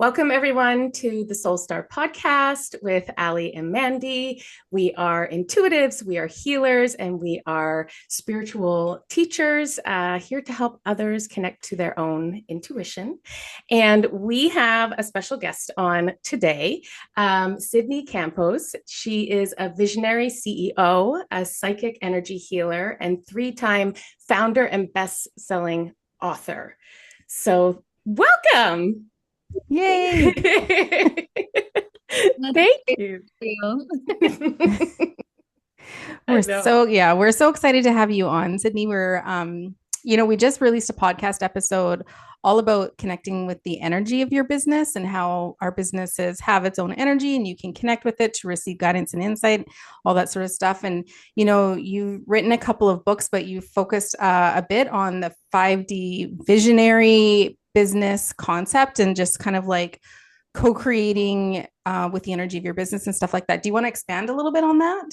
Welcome, everyone, to the Soul Star podcast with Ali and Mandy. We are intuitives, we are healers, and we are spiritual teachers here to help others connect to their own intuition. And we have a special guest on today, Sydney Campos. She is a visionary CEO, a psychic energy healer, and three-time founder and best-selling author. So, welcome. Yay. That's Thank great you. for you. I know. We're so excited to have you on, Sydney. We just released a podcast episode all about connecting with the energy of your business and how our businesses have its own energy and you can connect with it to receive guidance and insight, all that sort of stuff. And, you've written a couple of books, but you focused a bit on the 5D visionary business concept and just kind of like co-creating with the energy of your business and stuff like that. Do you want to expand a little bit on that?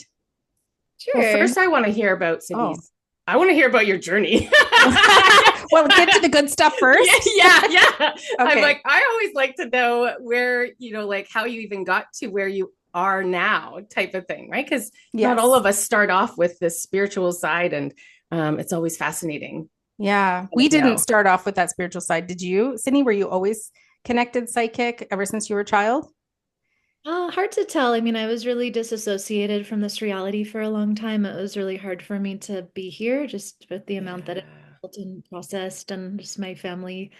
Well, Sure. first, I want to hear about Oh, Sydney's. I want to hear about your journey. well, get to the good stuff first. Yeah. I'm Okay. like, I always like to know where, like how you even got to where you are now, type of thing, right? Because not all Yes. of us start off with this spiritual side, and it's always fascinating. Yeah. I We didn't know. start off with that spiritual side. Did you, Sydney? Were you always connected psychic ever since you were a child? Hard to tell. I mean, I was really disassociated from this reality for a long time. It was really hard for me to be here just with the amount that it Yeah. felt and processed and just my family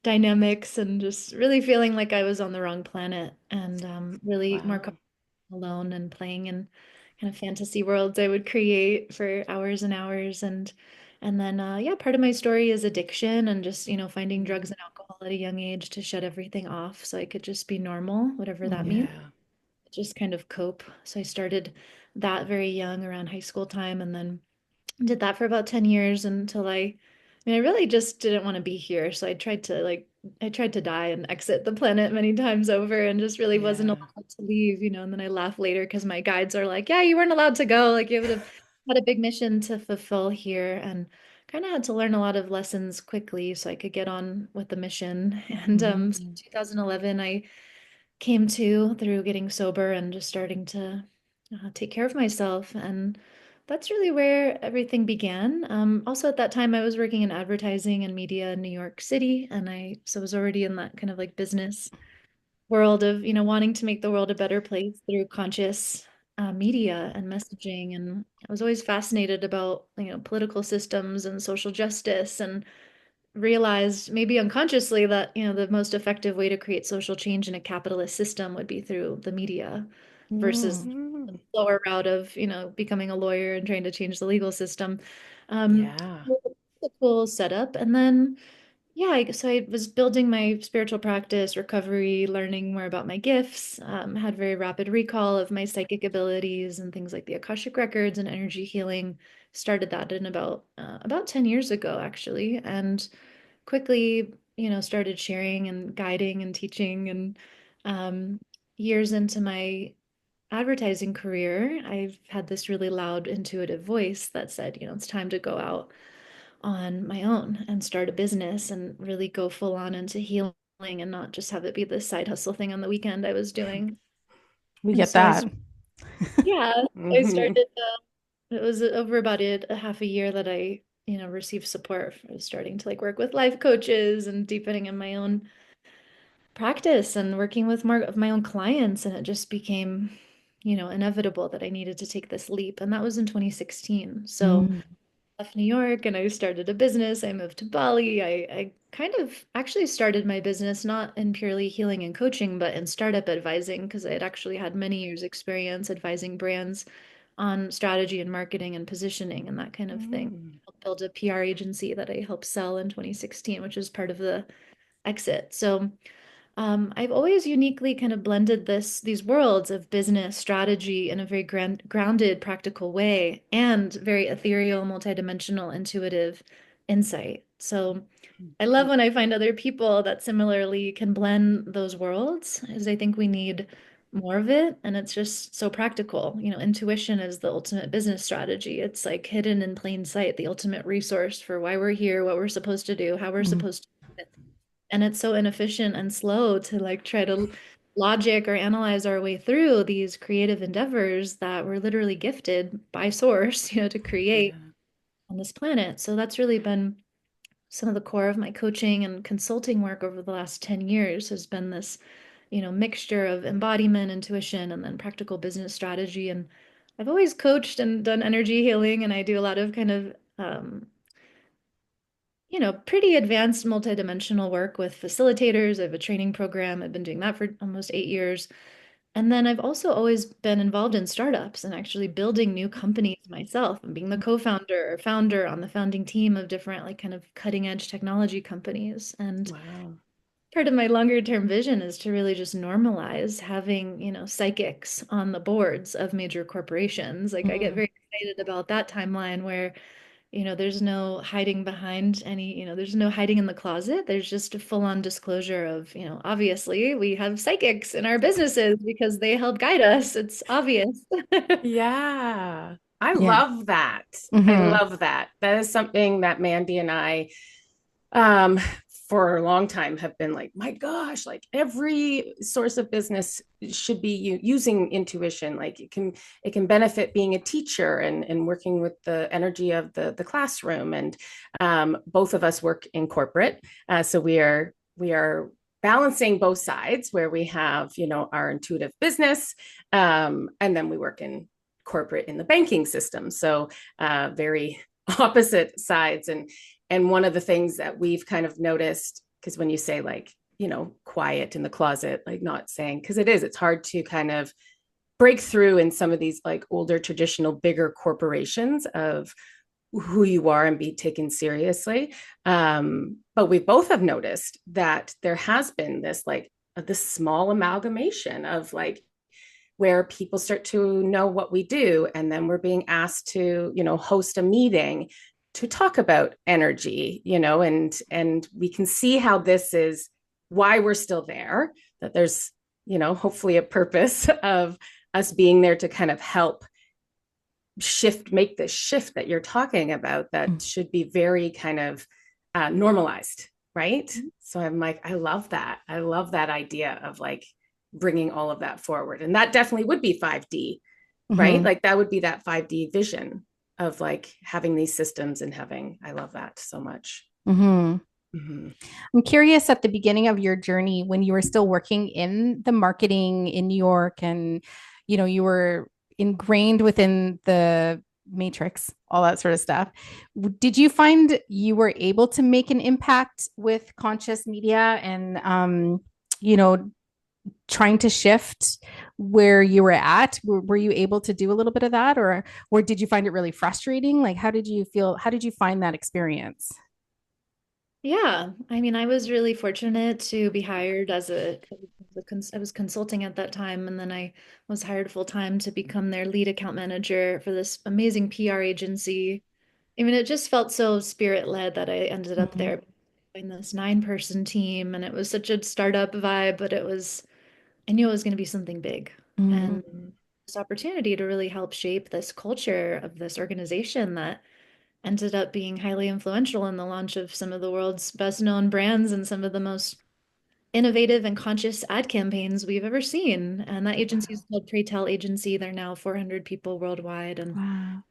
dynamics and just really feeling like I was on the wrong planet and really more Wow. comfortable alone and playing in kind of fantasy worlds I would create for hours and hours and then yeah, part of my story is addiction and just, finding drugs and alcohol at a young age to shut everything off so I could just be normal, whatever that means, Yeah. just kind of cope. So I started that very young around high school time and then did that for about 10 years until I really just didn't want to be here. So I tried to die and exit the planet many times over and just really wasn't Yeah. allowed to leave, and then I laugh later because my guides are like, yeah, you weren't allowed to go. Like you would have had a big mission to fulfill here and kind of had to learn a lot of lessons quickly so I could get on with the mission. And so in Mm. 2011, I came to through getting sober and just starting to take care of myself. And that's really where everything began. Also, at that time, I was working in advertising and media in New York City, and I was already in that kind of like business world of, wanting to make the world a better place through conscious media and messaging. And I was always fascinated about, political systems and social justice and realized maybe unconsciously that the most effective way to create social change in a capitalist system would be through the media versus Mm. the Mm. slower route of becoming a lawyer and trying to change the legal system. Yeah. So it's a cool setup. And then yeah, so I was building my spiritual practice, recovery, learning more about my gifts, had very rapid recall of my psychic abilities and things like the Akashic records and energy healing. Started that in about 10 years ago, actually, and quickly, started sharing and guiding and teaching. And um, years into my advertising career, I've had this really loud, intuitive voice that said, it's time to go out on my own and start a business and really go full on into healing and not just have it be this side hustle thing on the weekend I was doing. We And get so that. yeah, I Mhm. started, it was over about a half a year that I, received support for starting to like work with life coaches and deepening in my own practice and working with more of my own clients. And it just became, inevitable that I needed to take this leap. And that was in 2016. So Mm. left New York and I started a business. I moved to Bali. I kind of actually started my business not in purely healing and coaching, but in startup advising because I had actually had many years experience advising brands on strategy and marketing and positioning and that kind of thing. Mm. I built a PR agency that I helped sell in 2016, which is part of the exit. So I've always uniquely kind of blended these worlds of business strategy in a very grounded, practical way, and very ethereal, multidimensional, intuitive insight. So I love when I find other people that similarly can blend those worlds, as I think we need more of it, and it's just so practical. Intuition is the ultimate business strategy. It's like hidden in plain sight, the ultimate resource for why we're here, what we're supposed to do, how we're Mm. supposed to do it. And it's so inefficient and slow to like try to logic or analyze our way through these creative endeavors that we're literally gifted by source, to create Yeah. on this planet. So that's really been some of the core of my coaching and consulting work over the last 10 years has been this, mixture of embodiment, intuition, and then practical business strategy. And I've always coached and done energy healing, and I do a lot of kind of pretty advanced multidimensional work with facilitators. I have a training program. I've been doing that for almost 8 years. And then I've also always been involved in startups and actually building new companies myself and being the co-founder or founder on the founding team of different like kind of cutting edge technology companies. And Wow. part of my longer term vision is to really just normalize having, psychics on the boards of major corporations. Like I get Mm. very excited about that timeline where there's no hiding behind any, there's no hiding in the closet. There's just a full-on disclosure of, obviously we have psychics in our businesses because they help guide us. It's obvious. Yeah. I Yeah. love that. I Hmm. love that. That is something that Mandy and I um for a long time have been like, my gosh, like every source of business should be using intuition. Like it can benefit being a teacher and working with the energy of the classroom. And both of us work in corporate, so we are balancing both sides where we have our intuitive business, and then we work in corporate in the banking system. So very opposite sides. And one of the things that we've kind of noticed, because when you say like, quiet in the closet, like not saying, because it's hard to kind of break through in some of these like older traditional bigger corporations of who you are and be taken seriously. But we both have noticed that there has been this small amalgamation of like where people start to know what we do, and then we're being asked to host a meeting to talk about energy, and we can see how this is why we're still there, that there's hopefully a purpose of us being there to kind of help make this shift that you're talking about that should be very kind of normalized, right? So I'm like, I love that idea of like bringing all of that forward. And that definitely would be 5D, right? Hmm. Like that would be that 5D vision of like having these systems and I love that so much. Hmm. Mm-hmm. I'm curious at the beginning of your journey when you were still working in the marketing in New York and you were ingrained within the matrix, all that sort of stuff. Did you find you were able to make an impact with conscious media and you know, trying to shift where you were at? Were you able to do a little bit of that or did you find it really frustrating? Like how did you feel? How did you find that experience? Yeah, I mean, I was really fortunate to be hired I was consulting at that time, and then I was hired full time to become their lead account manager for this amazing PR agency. I mean, it just felt so spirit led that I ended up Mhm. there in this 9-person team, and it was such a startup vibe, but I knew it was going to be something big. And Mm-hmm. this opportunity to really help shape this culture of this organization that ended up being highly influential in the launch of some of the world's best known brands and some of the most innovative and conscious ad campaigns we've ever seen. And that agency Wow. is called Pray Tell Agency. They're now 400 people worldwide and Wow.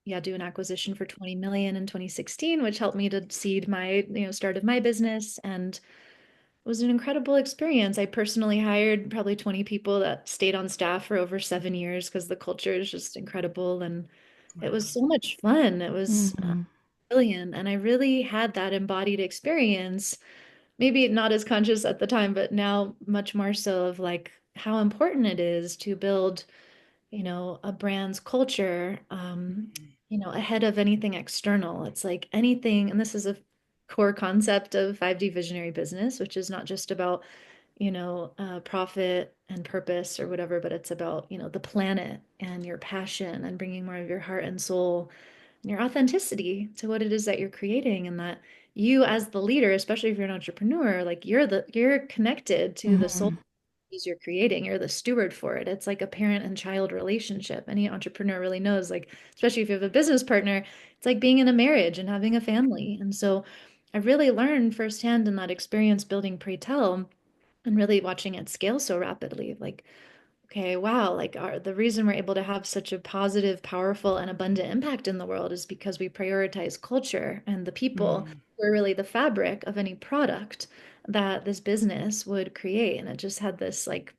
yeah, do an acquisition for 20 million in 2016, which helped me to seed my, start of my business. And it was an incredible experience. I personally hired probably 20 people that stayed on staff for over 7 years because the culture is just incredible. And it was Wow. so much fun. It was Mhm. brilliant. And I really had that embodied experience, maybe not as conscious at the time, but now much more so of like how important it is to build, a brand's culture, ahead of anything external. It's like anything, and this is a core concept of 5D visionary business, which is not just about, profit and purpose or whatever, but it's about, the planet and your passion and bringing more of your heart and soul and your authenticity to what it is that you're creating. And that you as the leader, especially if you're an entrepreneur, like you're connected to the soul Mhm. you're creating. You're the steward for it. It's like a parent and child relationship. Any entrepreneur really knows, like, especially if you have a business partner, it's like being in a marriage and having a family. And so I really learned firsthand in that experience building Pre-Tell and really watching it scale so rapidly. Like, okay, wow, like the reason we're able to have such a positive, powerful, and abundant impact in the world is because we prioritize culture and the people Mm. who are really the fabric of any product that this business would create. And it just had this like,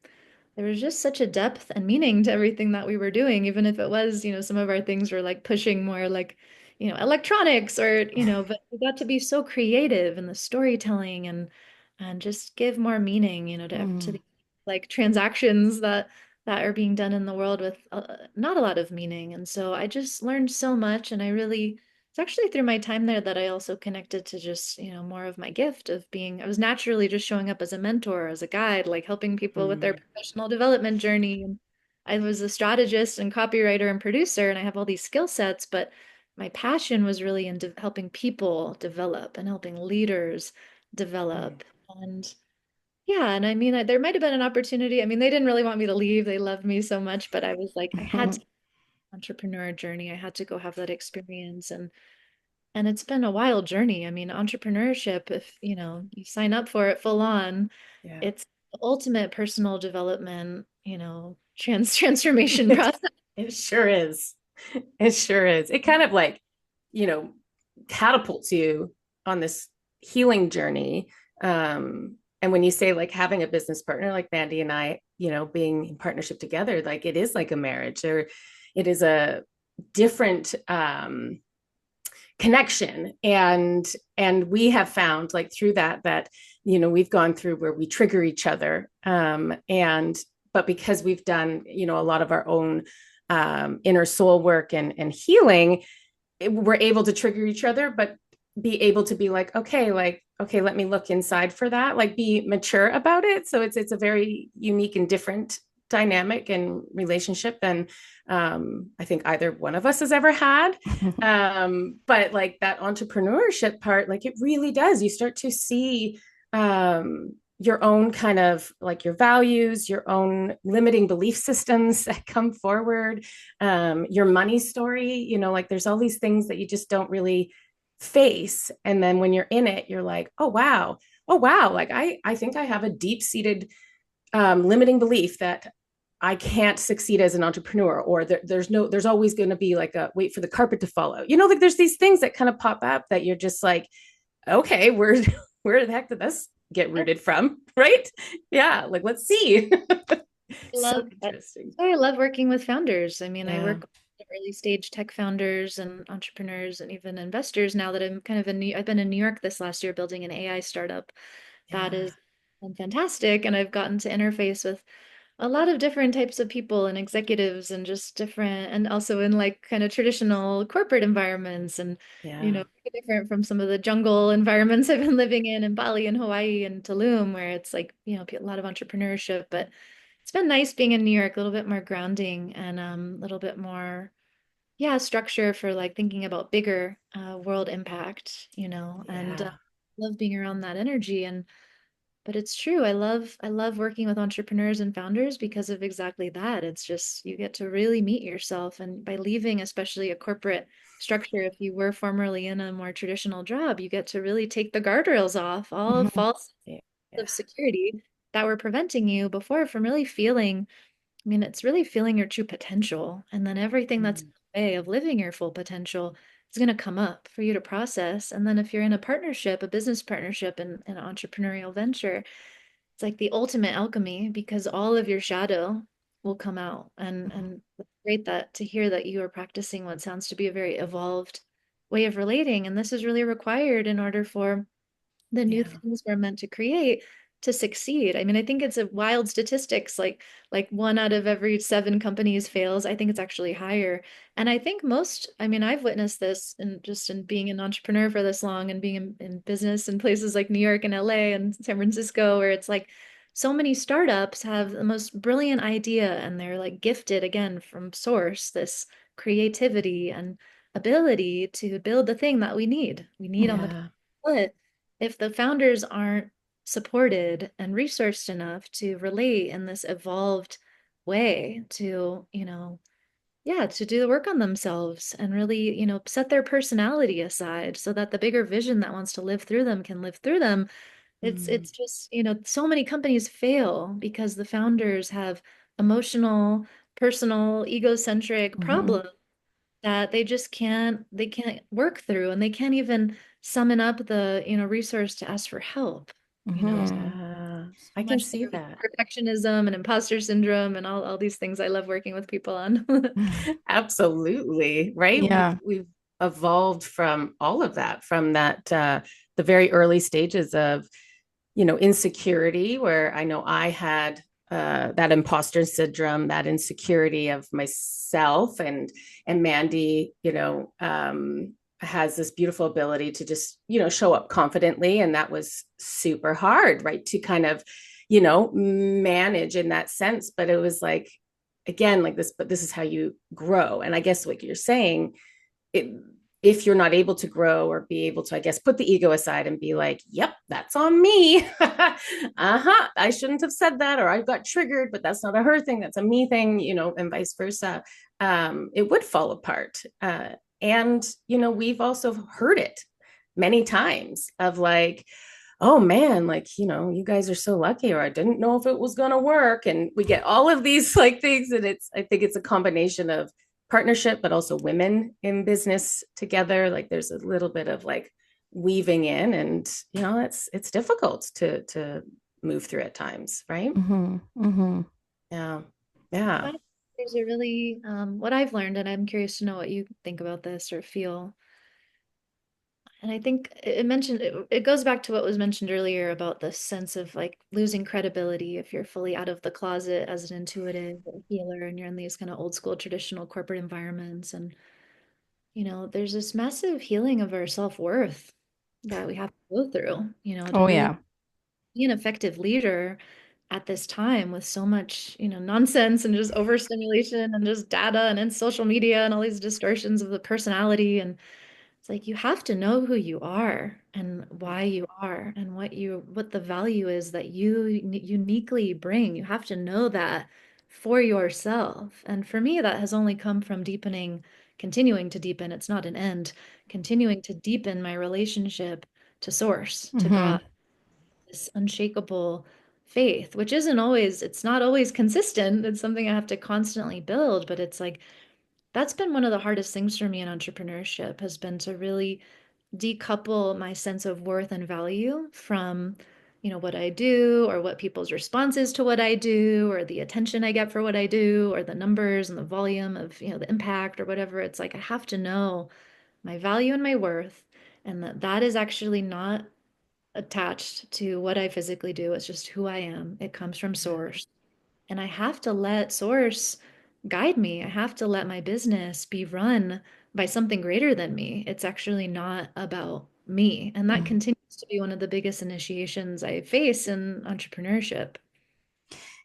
there was just such a depth and meaning to everything that we were doing, even if it was, some of our things were like pushing more like, electronics or, but we got to be so creative in the storytelling and just give more meaning, to Mm. the like transactions that are being done in the world with not a lot of meaning. And so I just learned so much. And it's actually through my time there that I also connected to just, more of my gift of being, I was naturally just showing up as a mentor, as a guide, like helping people with their Mm. professional development journey. And I was a strategist and copywriter and producer, and I have all these skill sets, but my passion was really in helping people develop and helping leaders Mm. develop. And yeah, and I mean, there might have been an opportunity. I mean, they didn't really want me to leave. They loved me so much, but I was like, I had to entrepreneur journey. I had to go have that experience, and it's been a wild journey. I mean, entrepreneurship, if you sign up for it full on, Yeah. it's the ultimate personal development, transformation process. It sure is. It sure is. It kind of like, you know, catapults you on this healing journey. And when you say like having a business partner like Mandy and I, being in partnership together, like it is like a marriage, or it is a different connection. And we have found like through that we've gone through where we trigger each other. And but because we've done, a lot of our own inner soul work and healing, we're able to trigger each other, but be able to be like, okay, let me look inside for that, like be mature about it. So it's a very unique and different dynamic and relationship than I think either one of us has ever had. But like that entrepreneurship part, like it really does. You start to see your own kind of like your values, your own limiting belief systems that come forward, your money story, like there's all these things that you just don't really face. And then when you're in it, you're like, oh, wow. Like I think I have a deep seated limiting belief that I can't succeed as an entrepreneur, or there's always going to be like a wait for the carpet to follow. Like there's these things that kind of pop up that you're just like, okay, where the heck did this get rooted from? Right? Yeah. Like, let's see. So Love that. interesting. I love working with founders. I mean, I Yeah. work with early stage tech founders and entrepreneurs and even investors now that I'm kind of I've been in New York this last year building an AI startup that Yeah. is fantastic. And I've gotten to interface with a lot of different types of people and executives and just different, and also in like kind of traditional corporate environments and, Yeah. different from some of the jungle environments I've been living in Bali and Hawaii and Tulum, where it's like, a lot of entrepreneurship. But it's been nice being in New York, a little bit more grounding and a little bit more, yeah, structure for like thinking about bigger world impact, and Yeah. love being around that energy. And but it's true. I love working with entrepreneurs and founders because of exactly that. It's just you get to really meet yourself. And by leaving, especially a corporate structure, if you were formerly in a more traditional job, you get to really take the guardrails off, all Mhm. false Yeah. of security that were preventing you before from really feeling, I mean, it's really feeling your true potential. And then everything that's in Mm. the way of living your full potential is going to come up for you to process. And then if you're in a partnership, a business partnership and an entrepreneurial venture, it's like the ultimate alchemy because all of your shadow will come out. And it's great that to hear that you are practicing what sounds to be a very evolved way of relating. And this is really required in order for the new Yeah. things we're meant to create to succeed. I mean, I think it's a wild statistics, like one out of every seven companies fails. I think it's actually higher. And I think most, I mean, I've witnessed this in just in being an entrepreneur for this long and being in business in places like New York and LA and San Francisco, where it's like so many startups have the most brilliant idea and they're like gifted again from source, this creativity and ability to build the thing that we need on the Yeah. planet. If the founders aren't supported and resourced enough to relate in this evolved way to, yeah, to do the work on themselves and really, set their personality aside so that the bigger vision that wants to live through them can live through them. It's just, so many companies fail because the founders have emotional, personal, egocentric Mm-hmm. problems that they can't work through, and they can't even summon up the, resource to ask for help. So Mm-hmm. I can much see there with that. perfectionism and imposter syndrome and all these things I love working with people on. Absolutely, right? Yeah. We've evolved from all of that, from that the very early stages of, insecurity, where I know I had that imposter syndrome, that insecurity of myself, and Mandy, has this beautiful ability to just, show up confidently, and that was super hard, right? To kind of, manage in that sense, but it was like, again, like this, but this is how you grow. And I guess what you're saying, it, if you're not able to grow or be able to, I guess, put the ego aside and be like, yep, that's on me. I shouldn't have said that, or I got triggered, but that's not a her thing, that's a me thing, and vice versa. It would fall apart. And, we've also heard it many times of like, oh man, like, you guys are so lucky, or I didn't know if it was going to work. And we get all of these like things. And I think it's a combination of partnership, but also women in business together. Like there's a little bit of like weaving in, and, it's difficult to move through at times. Right. Mm-hmm. Mm-hmm. Yeah. I Yeah. find there's a really, what I've learned, and I'm curious to know what you think about this or feel. And I think it goes back to what was mentioned earlier about the sense of like losing credibility if you're fully out of the closet as an intuitive or healer and you're in these kind of old school traditional corporate environments. And, there's this massive healing of our self-worth that we have to go through, to Oh really yeah. be an effective leader at this time with so much, nonsense and just overstimulation and just data and in social media and all these distortions of the personality. And it's like you have to know who you are and why you are and what the value is that you uniquely bring. You have to know that for yourself. And for me, that has only come from continuing to deepen. It's not an end, continuing to deepen my relationship to source, to Mm-hmm. God, this unshakable faith, which it's not always consistent. It's something I have to constantly build, but it's like that's been one of the hardest things for me in entrepreneurship has been to really decouple my sense of worth and value from, what I do or what people's response is to what I do or the attention I get for what I do or the numbers and the volume of, the impact or whatever. It's like I have to know my value and my worth, and that is actually not attached to what I physically do. It's just who I am. It comes from source. And I have to let source guide me. I have to let my business be run by something greater than me. It's actually not about me. And that continues to be one of the biggest initiations I face in entrepreneurship.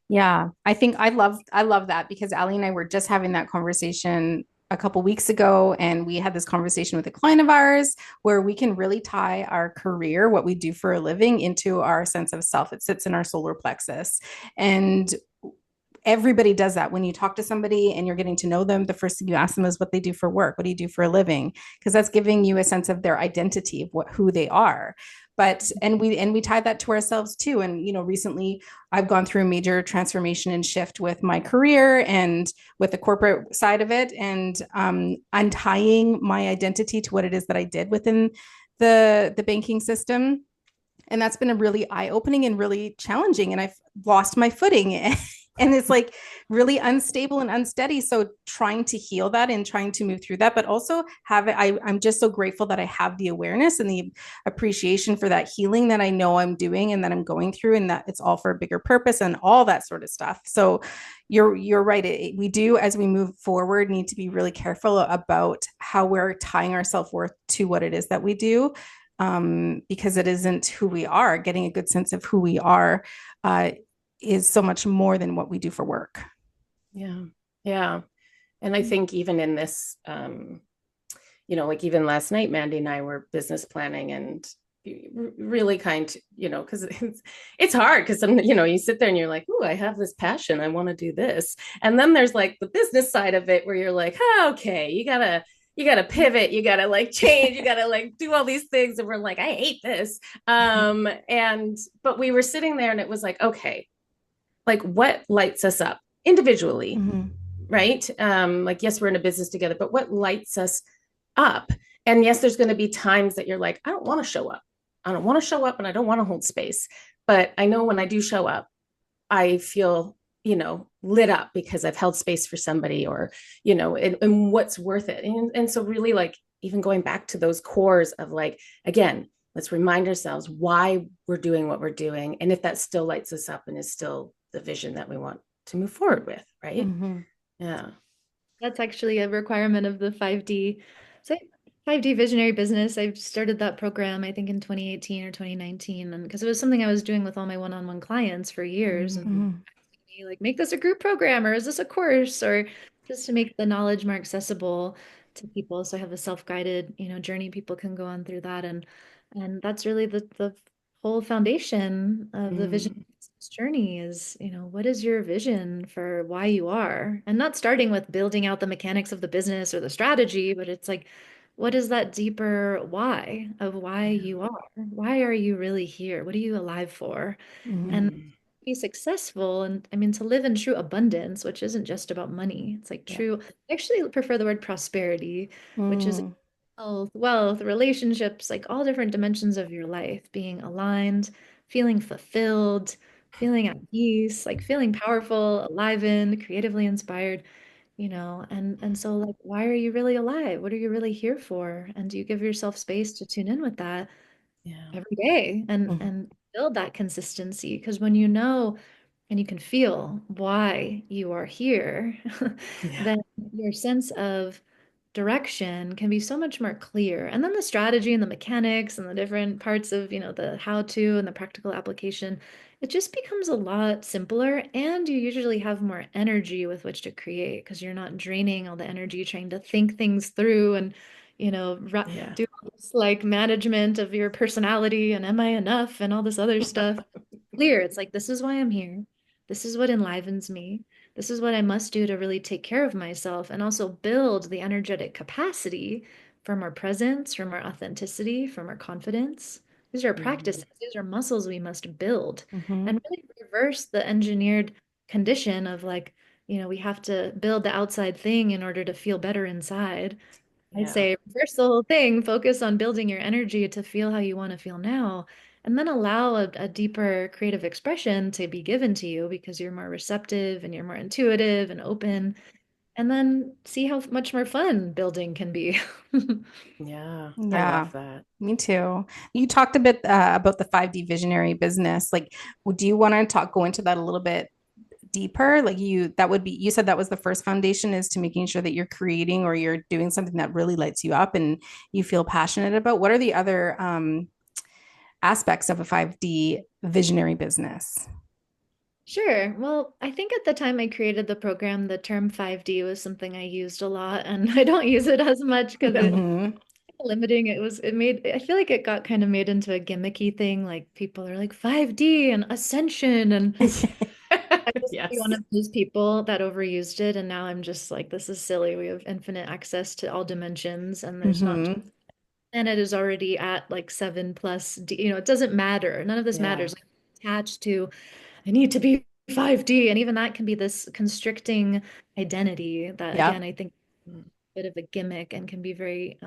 Yeah, I think I love that because Ali and I were just having that conversation a couple weeks ago, and we had this conversation with a client of ours where we can really tie our career, what we do for a living, into our sense of self. It sits in our solar plexus, and everybody does that. When you talk to somebody and you're getting to know them, the first thing you ask them is what they do for work. What do you do for a living? Because that's giving you a sense of their identity of who they are. But and we tie that to ourselves too. And recently I've gone through a major transformation and shift with my career and with the corporate side of it, and untying my identity to what it is that I did within the banking system. And that's been a really eye-opening and really challenging, and I've lost my footing and it's like really unstable and unsteady. So trying to heal that and trying to move through that, but also have it, I'm just so grateful that I have the awareness and the appreciation for that healing that I know I'm doing and that I'm going through, and that it's all for a bigger purpose and all that sort of stuff. So you're right. We do, as we move forward, need to be really careful about how we're tying our self-worth to what it is that we do, because it isn't who we are. Getting a good sense of who we are is so much more than what we do for work. Yeah. Yeah. And I think even in this, like even last night, Mandy and I were business planning, and really kind, because it's hard because you sit there and you're like, oh, I have this passion, I want to do this. And then there's like the business side of it where you're like, oh, okay, you gotta pivot, you gotta like change, you gotta like do all these things. And we're like, I hate this. And but we were sitting there and it was like, okay, like what lights us up individually, Mm-hmm. right? Like, yes, we're in a business together, but what lights us up? And yes, there's going to be times that you're like, I don't want to show up. I don't want to show up and I don't want to hold space. But I know when I do show up, I feel, lit up because I've held space for somebody, or, and what's worth it. And so really like even going back to those cores of like, again, let's remind ourselves why we're doing what we're doing. And if that still lights us up and is still the vision that we want to move forward with, right? Mm-hmm. Yeah. That's actually a requirement of the 5D. So 5D Visionary Business, I started that program, I think in 2018 or 2019, and because it was something I was doing with all my one-on-one clients for years, and Mm-hmm. me like, make this a group program, or is this a course, or just to make the knowledge more accessible to people. So I have a self-guided, journey people can go on through that, and that's really the whole foundation of the vision Mm. journey is, what is your vision for why you are? And not starting with building out the mechanics of the business or the strategy, but it's like, what is that deeper why of why Yeah. you are? Why are you really here? What are you alive for? Mm-hmm. And Mm. be successful, and I mean to live in true abundance, which isn't just about money. It's like Yeah. true, I actually prefer the word prosperity, which is Mm-hmm. health, wealth, relationships, like all different dimensions of your life, being aligned, feeling fulfilled, feeling at peace, like feeling powerful, alivened, creatively inspired, and so like why are you really alive? What are you really here for? And do you give yourself space to tune in with that Yeah. every day and build that consistency? Because when you know and you can feel why you are here, Yeah. then your sense of direction can be so much more clear. And then the strategy and the mechanics and the different parts of, the how to and the practical application, it just becomes a lot simpler. And you usually have more energy with which to create because you're not draining all the energy trying to think things through and, Yeah. do all this like management of your personality and am I enough and all this other stuff. Clear. It's like, this is why I'm here. This is what enlivens me. This is what I must do to really take care of myself and also build the energetic capacity for more presence, for more authenticity, for more confidence. These are Mm. practices, these are muscles we must build Mm-hmm. and really reverse the engineered condition of like, we have to build the outside thing in order to feel better inside. I'd Yeah. say reverse the whole thing, focus on building your energy to feel how you want to feel now, and then allow a deeper creative expression to be given to you because you're more receptive and you're more intuitive and open, and then see how much more fun building can be. Yeah. I Yeah, love that. me too. You talked a bit about the 5D visionary business. Like, do you want to go into that a little bit deeper? Like you said that was the first foundation is to making sure that you're creating or you're doing something that really lights you up and you feel passionate about. What are the other aspects of a 5D visionary business? Sure. Well, I think at the time I created the program, the term 5D was something I used a lot, and I don't use it as much because No. it Mm-hmm. limiting. I feel like it got kind of made into a gimmicky thing. Like people are like 5D and ascension, and I used to be Yes. one of those people that overused it, and now I'm just like, this is silly. We have infinite access to all dimensions, and there's not just, Mm-hmm. and it is already at like 7+D. It doesn't matter. None of this Yeah. matters. Like, attached to, I need to be 5D, and even that can be this constricting identity that, Yeah. again, I think Mm. bit of a gimmick and can be very,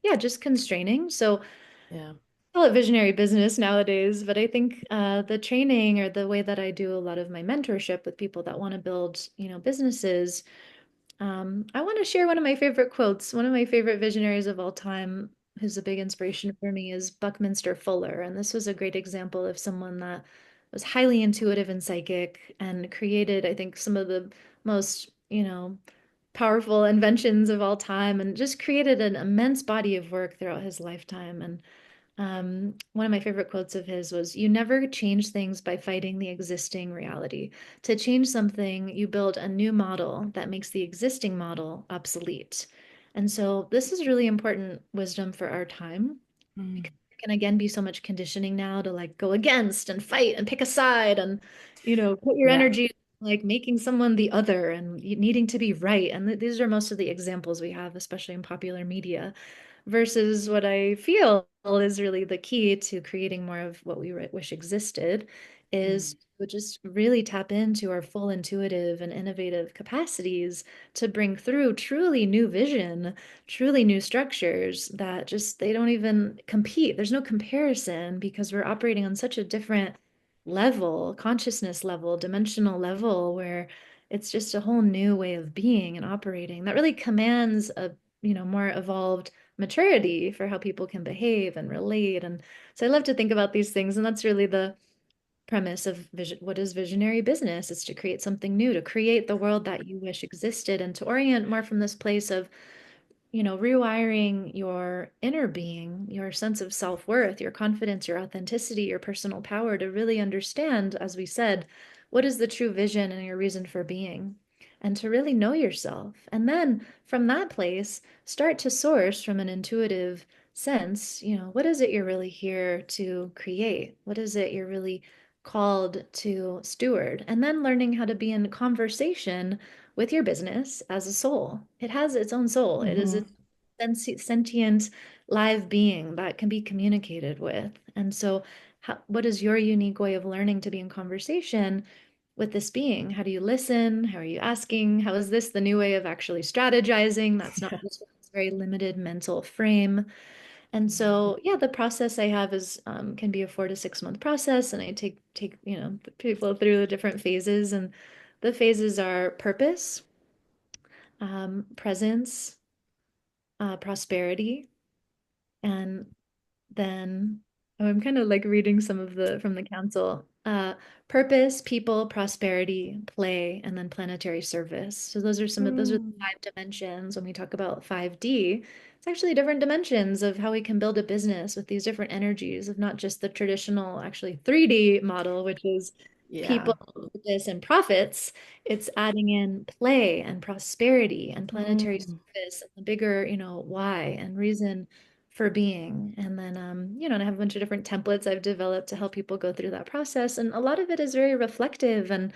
yeah, just constraining. So Yeah. call it visionary business nowadays, but I think the training or the way that I do a lot of my mentorship with people that want to build, businesses, I want to share one of my favorite quotes. One of my favorite visionaries of all time, who's a big inspiration for me, is Buckminster Fuller. And this was a great example of someone that was highly intuitive and psychic and created, I think, some of the most, powerful inventions of all time and just created an immense body of work throughout his lifetime. And one of my favorite quotes of his was, "You never change things by fighting the existing reality. To change something, you build a new model that makes the existing model obsolete." And so this is really important wisdom for our time. Mm. can again be so much conditioning now to like go against and fight and pick a side and, put your Yeah. energy like making someone the other and needing to be right. And these are most of the examples we have, especially in popular media, versus what I feel is really the key to creating more of what we wish existed is to just really tap into our full intuitive and innovative capacities to bring through truly new vision, truly new structures that just they don't even compete. There's no comparison because we're operating on such a different level, consciousness level, dimensional level where it's just a whole new way of being and operating that really commands a, more evolved maturity for how people can behave and relate. And so I love to think about these things. And that's really the premise of vision. What is visionary business? It's to create something new, to create the world that you wish existed, and to orient more from this place of rewiring your inner being, your sense of self-worth, your confidence, your authenticity, your personal power to really understand, as we said, what is the true vision and your reason for being, and to really know yourself. And then from that place, start to source from an intuitive sense, what is it you're really here to create? What is it you're really called to steward? And then learning how to be in conversation with your business as a soul. It has its own soul. It is a Mhm. sentient live being that can be communicated with. And so, what is your unique way of learning to be in conversation with this being? How do you listen? How are you asking? How is this the new way of actually strategizing? That's not just a very limited mental frame. And so, yeah, the process I have is can be a 4 to 6 month process, and I take people through the different phases, and the phases are purpose, presence, prosperity, and then I'm kind of like reading some of the from the council. Purpose, people, prosperity, play, and then planetary service. So those are the Mm. 5 dimensions when we talk about 5D. It's actually different dimensions of how we can build a business with these different energies of not just the traditional actually 3D model, which is Yeah. people, purpose, and profits. It's adding in play and prosperity and planetary Mm. service and the bigger, why and reason for being. And then, and I have a bunch of different templates I've developed to help people go through that process. And a lot of it is very reflective and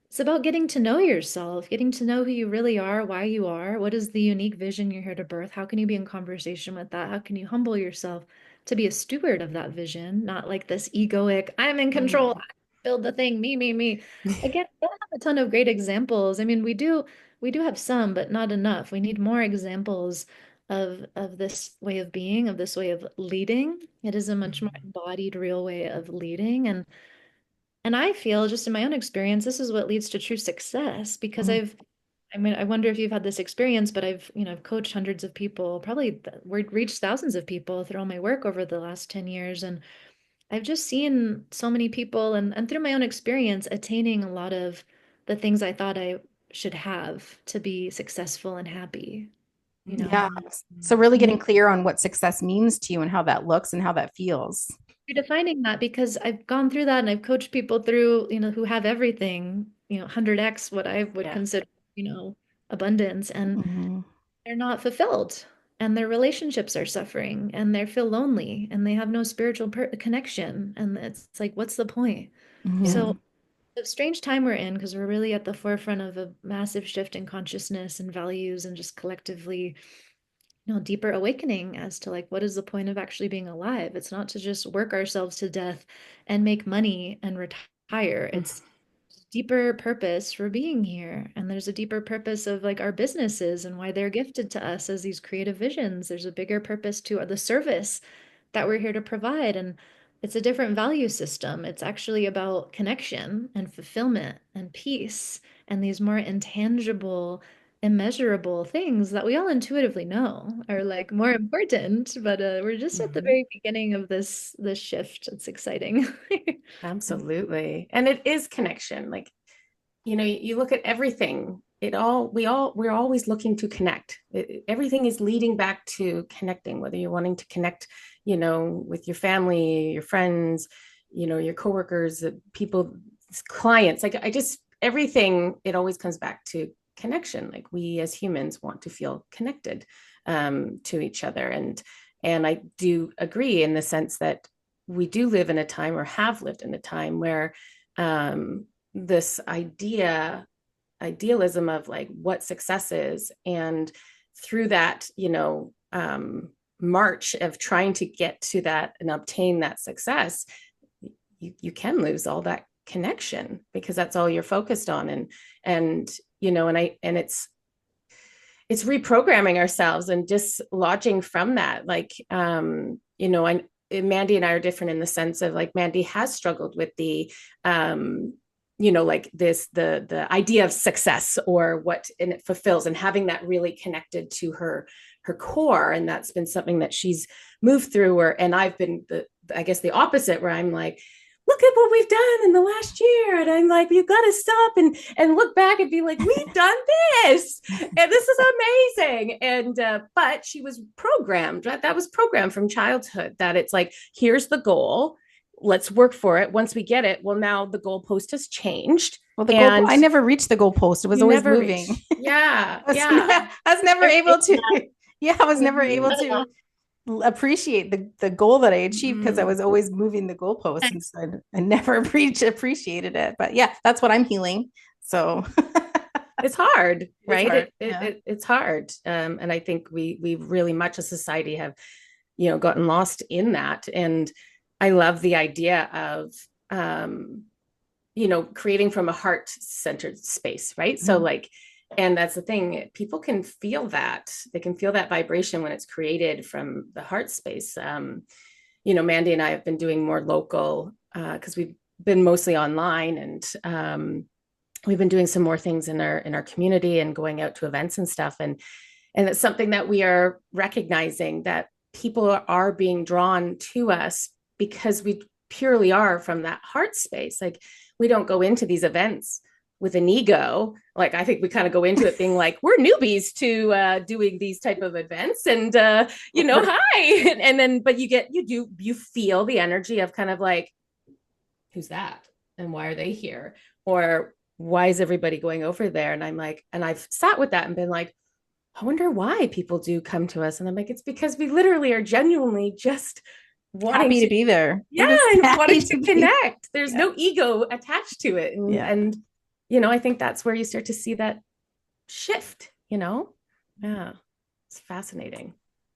it's about getting to know yourself, getting to know who you really are, why you are, what is the unique vision you're here to birth, how can you be in conversation with that, how can you humble yourself to be a steward of that vision, not like this egoic, I'm in control, Mm. I build the thing, me. Again, I don't have a ton of great examples. I mean, we do have some, but not enough. We need more examples of this way of being, of this way of leading. It is a much more embodied, real way of leading. And I feel just in my own experience, this is what leads to true success because Mhm. I mean, I wonder if you've had this experience, but I've coached hundreds of people, probably we reached thousands of people through all my work over the last 10 years. And I've just seen so many people and through my own experience attaining a lot of the things I thought I should have to be successful and happy, you know. Yeah. So really getting clear on what success means to you and how that looks and how that feels. Redefining that because I've gone through that and I've coached people through, who have everything, 100x what I would Yeah. consider, abundance, and Mhm. they're not fulfilled and their relationships are suffering and they feel lonely and they have no spiritual connection. And it's like, what's the point? Yeah. So Mhm. the strange time we're in because we're really at the forefront of a massive shift in consciousness and values and just collectively deeper awakening as to like what is the point of actually being alive. It's not to just work ourselves to death and make money and retire. It's deeper purpose for being here. And there's a deeper purpose of like our businesses and why they're gifted to us as these creative visions. There's a bigger purpose to the service that we're here to provide. And it's a different value system. It's actually about connection and fulfillment and peace and these more intangible, immeasurable things that we all intuitively know are like more important. But we're just at the Mhm. very beginning of this shift. It's exciting. Absolutely. And it is connection. Like, you look at everything, we're always looking to connect. Everything is leading back to connecting, whether you're wanting to connect, with your family, your friends, your coworkers, people, clients. Like, everything, it always comes back to connection. Like, we as humans want to feel connected to each other. And And I do agree in the sense that we do live in a time, or have lived in a time, where this idealism of like what success is, and through that, march of trying to get to that and obtain that success, you can lose all that connection, because that's all you're focused on. And it's reprogramming ourselves and dislodging from that. Like, Mandy and I are different in the sense of, like, Mandy has struggled with the, like the idea of success, or what it fulfills, and having that really connected to her core. And that's been something that she's moved through. And I've been I guess the opposite, where I'm like, look at what we've done in the last year. And I'm like, you've got to stop and look back and be like, we've done this. And this is amazing. And, but she was programmed, right? That was programmed from childhood, that it's like, here's the goal. Let's work for it. Once we get it, well, now the goalpost has changed. Well, I never reached the goalpost. It was always moving. Yeah. I was never able to. Yeah, I was never able to appreciate the goal that I achieved, because I was always moving the goalposts, and so I never appreciated it. But yeah, that's what I'm healing. So it's hard, right? It's hard. And I think we really much as society have, gotten lost in that. And I love the idea of, creating from a heart-centered space, right? Mm-hmm. So like, and that's the thing, people can feel that. They can feel that vibration when it's created from the heart space. Mandy and I have been doing more local, because we've been mostly online, and we've been doing some more things in our community and going out to events and stuff. And it's something that we are recognizing, that people are being drawn to us because we purely are from that heart space. Like, we don't go into these events with an ego. Like, I think we kind of go into it being like, we're newbies to doing these type of events, and hi. And then, but you feel the energy of kind of like, who's that? And why are they here? Or why is everybody going over there? And I'm like, and I've sat with that and been like, I wonder why people do come to us. And I'm like, it's because we literally are genuinely just happy to be there. Yeah. And wanting to connect. There's no ego attached to it. And I think that's where you start to see that shift, Yeah. It's fascinating.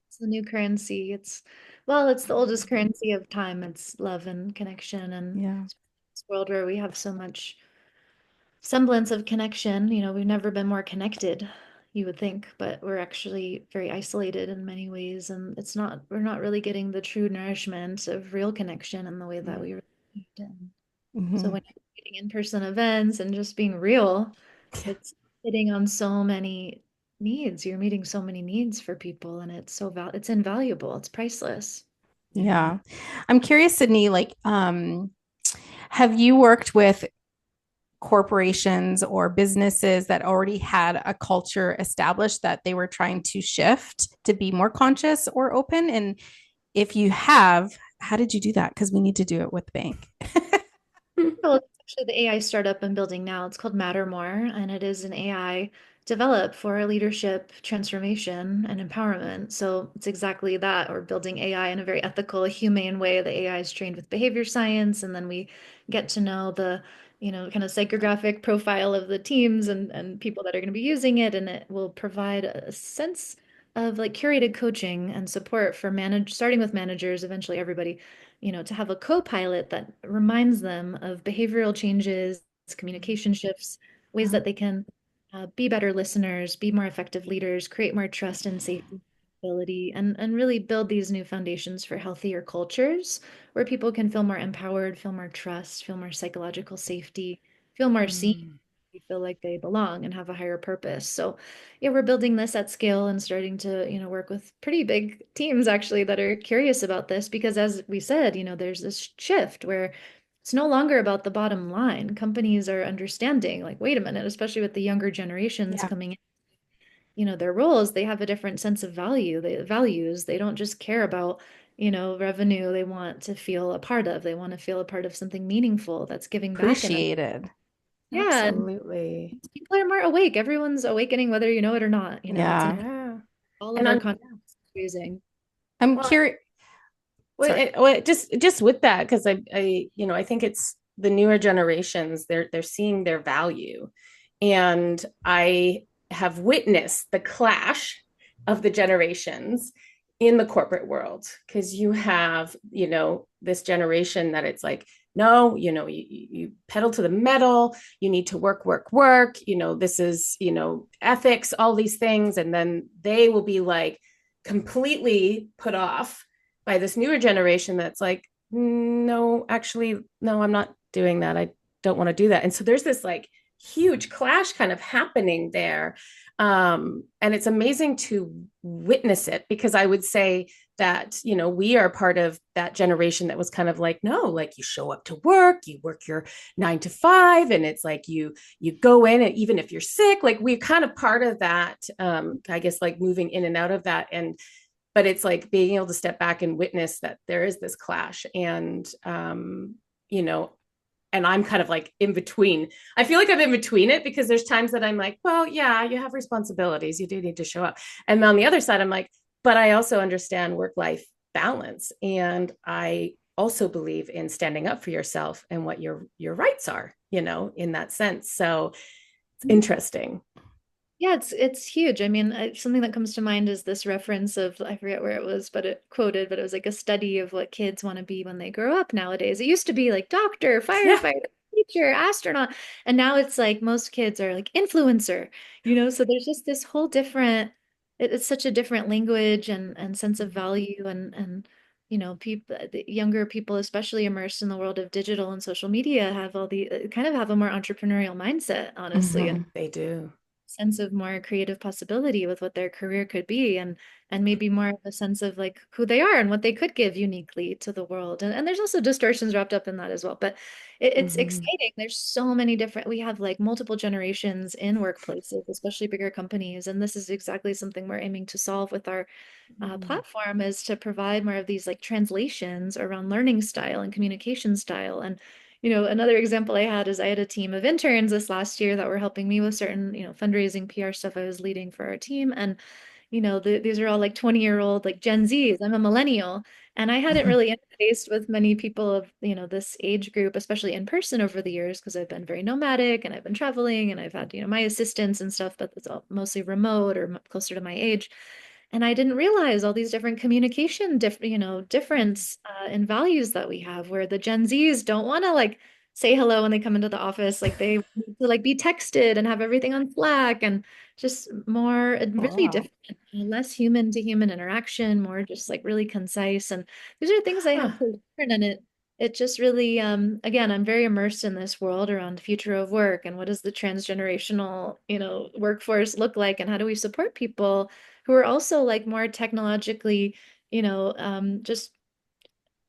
It's the new currency. It's the oldest currency of time. It's love and connection. And this world where we have so much semblance of connection, we've never been more connected, you would think, but we're actually very isolated in many ways. And we're not really getting the true nourishment of real connection in the way that we really need. Mm-hmm. So when you're getting in-person events and just being real, it's hitting on so many needs. You're meeting so many needs for people, and it's it's invaluable. It's priceless. Yeah. I'm curious, Sydney, like, have you worked with corporations or businesses that already had a culture established that they were trying to shift to be more conscious or open? And if you have, how did you do that? Because we need to do it with the bank. Well, it's actually the AI startup I'm building now. It's called Mattermore, and it is an AI developed for leadership transformation and empowerment. So it's exactly that. We're building AI in a very ethical, humane way. The AI is trained with behavior science, and then we get to know the kind of psychographic profile of the teams and people that are going to be using it. And it will provide a sense of like curated coaching and support for starting with managers, eventually everybody, to have a co-pilot that reminds them of behavioral changes, communication shifts, ways that they can be better listeners, be more effective leaders, create more trust and safety, and really build these new foundations for healthier cultures where people can feel more empowered, feel more trust, feel more psychological safety, feel more seen, feel like they belong and have a higher purpose. So yeah, we're building this at scale and starting to, work with pretty big teams actually that are curious about this, because as we said, there's this shift where it's no longer about the bottom line. Companies are understanding, like, wait a minute, especially with the younger generations coming in, their roles, they have a different sense of values. They don't just care about, revenue. They want to feel a part of, something meaningful that's giving back. Appreciated. Yeah. Absolutely. People are more awake. Everyone's awakening, whether you know it or not. It's all of our content is using. I'm Well, curious. Sorry. just with that, because I think it's the newer generations, they're seeing their value. And I have witnessed the clash of the generations in the corporate world, because you have, this generation that it's like, no, you pedal to the metal, you need to work, this is, ethics, all these things. And then they will be like completely put off by this newer generation that's like, no, actually, no, I'm not doing that. I don't want to do that. And so there's this like huge clash kind of happening there. And it's amazing to witness it, because I would say that, we are part of that generation that was kind of like, no, like you show up to work, you work your 9 to 5, and it's like you go in, and even if you're sick, like we're kind of part of that, I guess, like moving in and out of that. And but it's like being able to step back and witness that there is this clash. And you know and I'm kind of like in between. I feel like I'm in between it, because there's times that I'm like, well, yeah, you have responsibilities, you do need to show up. And on the other side, I'm like, but I also understand work life balance, and I also believe in standing up for yourself and what your rights are, in that sense. So it's interesting. Yeah, it's huge. I mean, something that comes to mind is this reference of, I forget where it was, but it quoted, but it was like a study of what kids want to be when they grow up nowadays. It used to be like doctor, Yeah. firefighter, teacher, astronaut, and now it's like most kids are like influencer, So there's just this whole different, it's such a different language and sense of value and people, the younger people, especially immersed in the world of digital and social media, have all the kind of have a more entrepreneurial mindset, honestly, and They do. sense of more creative possibility with what their career could be and maybe more of a sense of like who they are and what they could give uniquely to the world. And there's also distortions wrapped up in that as well. But it's Mm-hmm. exciting. There's so many different, we have like multiple generations in workplaces, especially bigger companies. And this is exactly something we're aiming to solve with our platform, is to provide more of these like translations around learning style and communication style. And, another example I had is I had a team of interns this last year that were helping me with certain, fundraising PR stuff I was leading for our team. And, these are all like 20-year-old, like Gen Zs. I'm a millennial. And I hadn't really interfaced with many people of, this age group, especially in person over the years, because I've been very nomadic and I've been traveling and I've had, my assistants and stuff, but it's all mostly remote or closer to my age. And I didn't realize all these different communication, difference in values that we have, where the Gen Zs don't want to like say hello when they come into the office. Like they want to like be texted and have everything on Slack and just more really Wow. different, less human to human interaction, more just like really concise. And these are things I Huh. had to learn. And it just really, again, I'm very immersed in this world around the future of work and what does the transgenerational, workforce look like, and how do we support people who are also like more technologically, just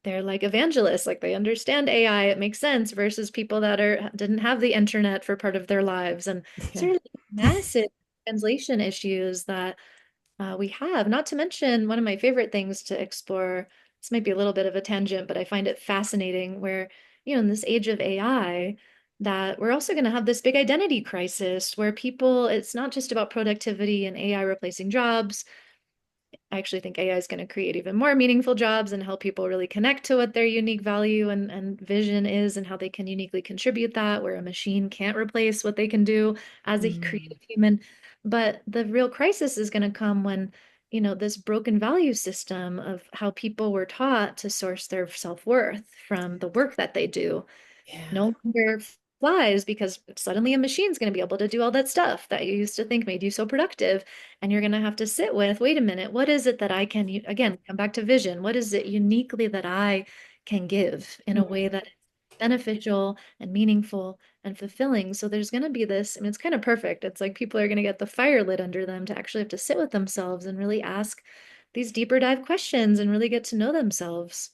they're like evangelists, like they understand AI, it makes sense, versus people that didn't have the internet for part of their lives. And these Yeah. are like massive translation issues that we have. Not to mention, one of my favorite things to explore, this might be a little bit of a tangent, but I find it fascinating where, in this age of AI, that we're also going to have this big identity crisis where people, it's not just about productivity and AI replacing jobs. I actually think AI is going to create even more meaningful jobs and help people really connect to what their unique value and vision is and how they can uniquely contribute that, where a machine can't replace what they can do as a Mm. creative human. But the real crisis is going to come when, this broken value system of how people were taught to source their self-worth from the work that they do Yeah. no longer flies, because suddenly a machine's going to be able to do all that stuff that you used to think made you so productive. And you're going to have to sit with, wait a minute, what is it that I can, again, come back to vision. What is it uniquely that I can give in a way that is beneficial and meaningful and fulfilling? So there's going to be this, I mean, it's kind of perfect. It's like people are going to get the fire lit under them to actually have to sit with themselves and really ask these deeper dive questions and really get to know themselves.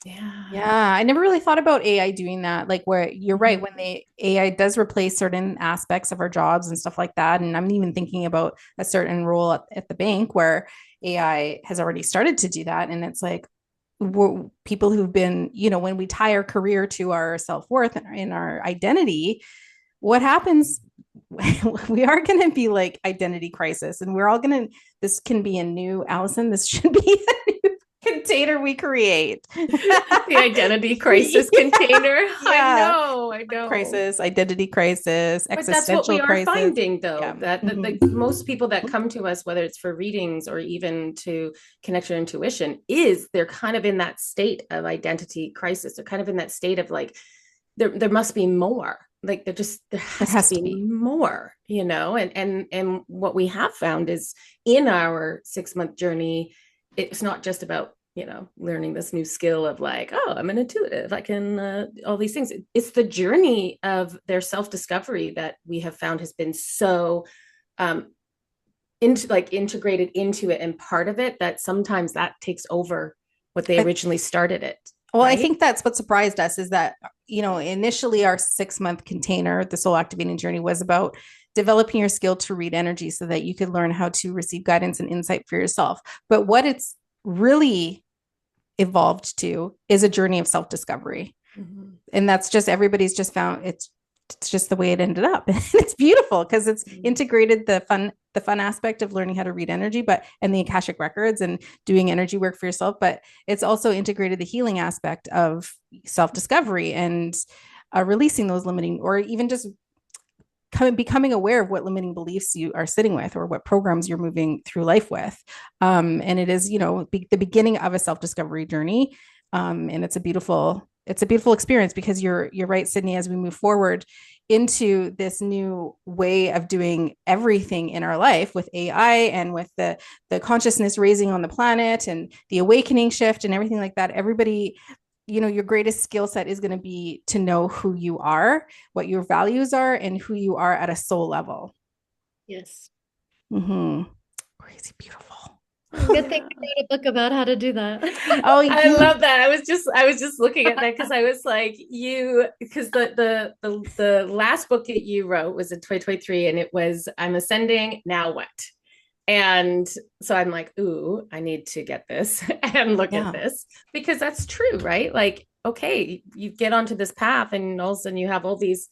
Yeah. Yeah, I never really thought about AI doing that. Like where you're right, Mhm. when the AI does replace certain aspects of our jobs and stuff like that. And I'm even thinking about a certain role at the bank where AI has already started to do that. And it's like people who've been, when we tie our career to our self-worth and our identity, what happens? We are going to be like identity crisis, and we're all going to, this can be a new Allison. This should be container we create. The identity crisis container. Yeah. I know. Crisis, identity crisis, But that's what we existential are crisis. finding, Yeah. though, that Mhm. the most people that come to us, whether it's for readings or even to connect your intuition, is they're kind of in that state of identity crisis. They're kind of in that state of like, there must be more. Like there There has to has to be be. more, and what we have found is in our 6 month journey, it's not just about learning this new skill of like, oh, I'm an intuitive, I can all these things. It's the journey of their self-discovery that we have found has been so um integrated into it and part of it, that sometimes that takes over what they I, originally started it, well, I right? think that's what surprised us is that, initially our 6 month container, the soul activating journey, was about developing your skill to read energy so that you could learn how to receive guidance and insight for yourself. But what it's really evolved to is a journey of self-discovery. Mm-hmm. And that's just, everybody's just found it's just the way it ended up. It's beautiful because it's integrated the fun aspect of learning how to read energy, but and the Akashic records and doing energy work for yourself, but it's also integrated the healing aspect of self-discovery and releasing those limiting, or even just becoming aware of what limiting beliefs you are sitting with or what programs you're moving through life with. And it is, the beginning of a self-discovery journey. And it's a beautiful experience because you're right, Sydney, as we move forward into this new way of doing everything in our life with AI and with the consciousness raising on the planet and the awakening shift and everything like that. Everybody, your greatest skill set is going to be to know who you are, what your values are, and who you are at a soul level. Yes. Mm-hmm. Crazy beautiful. Good thing I wrote a book about how to do that. Oh, I you. love that. I was just looking at that because I was like, because the last book that you wrote was in 2023, and it was I'm ascending, now what? And so I'm like, ooh, I need to get this and look at Yeah. this, because that's true, right? Like, okay, you get onto this path and all of a sudden you have all these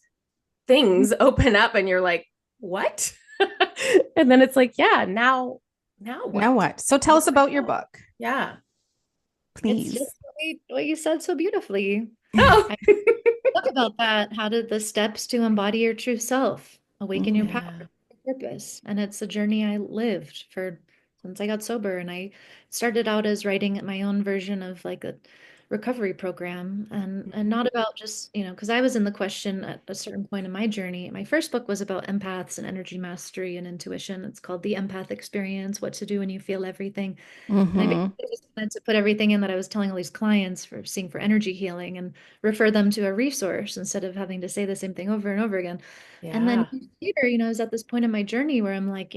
things open up and you're like, what? And then it's like, yeah, now Now what? what? So How tell do us I about your go? book, Yeah. It's just please. what you said so beautifully. Oh. I talk about that. How did the steps to embody your true self, awaken your power, Yeah. purpose? And it's a journey I lived for since I got sober. And I started out as writing my own version of like a recovery program, and Mhm. not about just, because I was in the question at a certain point in my journey. My first book was about empaths and energy mastery and intuition. It's called The Empath Experience: What to Do When You Feel Everything. And I Mm-hmm. basically just wanted to put everything in that I was telling all these clients for seeing for energy healing and refer them to a resource instead of having to say the same thing over and over again. And then Yeah. later, I was at this point in my journey where I'm like,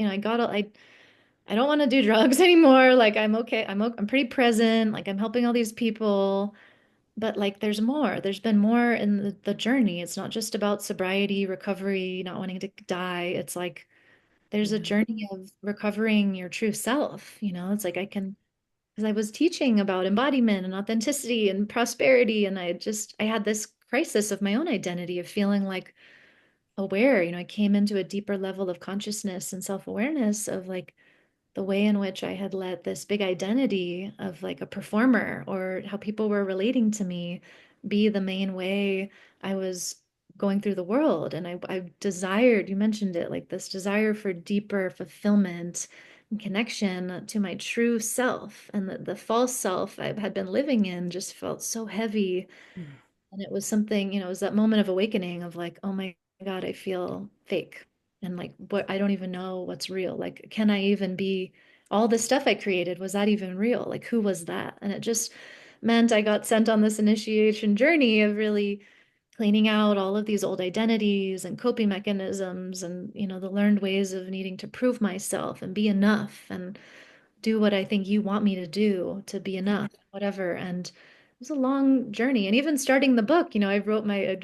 I don't want to do drugs anymore. Like I'm okay. I'm pretty present. Like I'm helping all these people, but like there's more. There's been more in the journey. It's not just about sobriety, recovery, not wanting to die. It's like there's a Yeah. journey of recovering your true self. It's like because I was teaching about embodiment and authenticity and prosperity, and I had this crisis of my own identity of feeling like aware. I came into a deeper level of consciousness and self-awareness of like the way in which I had let this big identity of like a performer or how people were relating to me be the main way I was going through the world. And I desired, you mentioned it, like this desire for deeper fulfillment and connection to my true self. And the false self I had been living in just felt so heavy. Mm. And it was something, it was that moment of awakening of like, oh my God, I feel fake. And like, what, I don't even know what's real. Like, can I even be all the stuff I created? Was that even real? Like, who was that? And it just meant I got sent on this initiation journey of really cleaning out all of these old identities and coping mechanisms and, the learned ways of needing to prove myself and be enough and do what I think you want me to do to be enough, whatever. And it was a long journey. And even starting the book, I wrote I